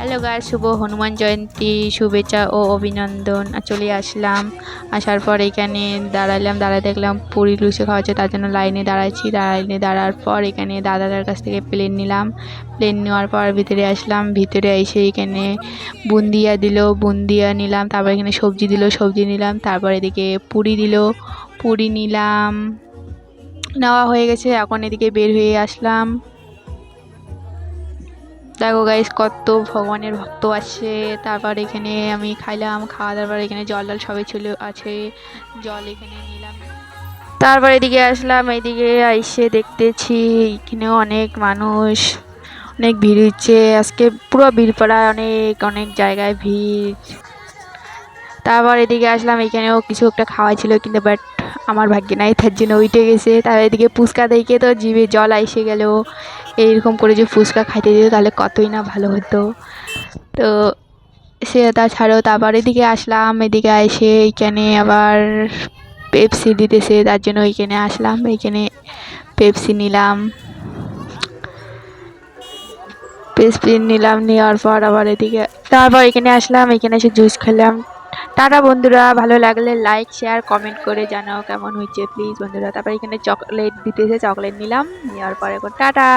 Hello guys, শুভ হনুমান জয়ন্তী শুভেচ্ছা ও অভিনন্দন। চলে আসলাম, আসার পর এখানে দাঁড়ালাম, দাঁড়ায় দেখলাম পুরি লুচি খাওয়া হচ্ছে, তার জন্য লাইনে দাঁড়াচ্ছি। লাইনে দাঁড়ার পর এখানে দাদার কাছ থেকে প্লেন নিলাম। প্লেন নেওয়ার পর ভিতরে আসলাম, ভিতরে এসে এখানে বুন্দিয়া দিল, বুন্দিয়া নিলাম। তারপর এখানে সবজি দিল, সবজি নিলাম। তারপর এদিকে পুরি দিল, পুরি নিলাম। নেওয়া হয়ে গেছে, এখন এদিকে বের হয়ে আসলাম। দেখো গাইস, কত ভগবানের ভক্ত আছে। তারপর এখানে আমি খাইলাম, খাওয়া দাওয়ার পর এখানে জল টল সবাই ছিল আছে, জল এখানে নিলাম। তারপর এদিকে আসলাম, এইদিকে এসে দেখতেছি এখানে অনেক মানুষ, অনেক ভিড় হচ্ছে আজকে, পুরো বীরপাড়ায় অনেক অনেক জায়গায় ভিড়। তারপর এদিকে আসলাম, এখানেও কিছু একটা খাওয়া ছিল, কিন্তু বাট আমার ভাগ্যে নাই, তার জন্য উঠে গেছে। তার এদিকে ফুচকা দেখে তো জিভে জল এসে গেল। এইরকম করে যে ফুচকা খাইতে দিত তাহলে কতই না ভালো হতো। তো সে তাছাড়াও তারপর এদিকে আসলাম, এদিকে এসে এইখানে আবার পেপসি দিতেছে, তার জন্য ওইখানে আসলাম, এইখানে পেপসি নিলাম। পেপসি নিলাম, নেওয়ার পর আবার এদিকে তারপর এখানে আসলাম, এখানে এসে জুস খেলাম। টাটা বন্ধুরা, ভালো লাগলে লাইক শেয়ার কমেন্ট করে জানাও কেমন হয়েছে প্লিজ বন্ধুরা। তারপর এখানে চকলেট দিতেছে, চকলেট নিলাম, নেওয়ার পর এখন টাটা।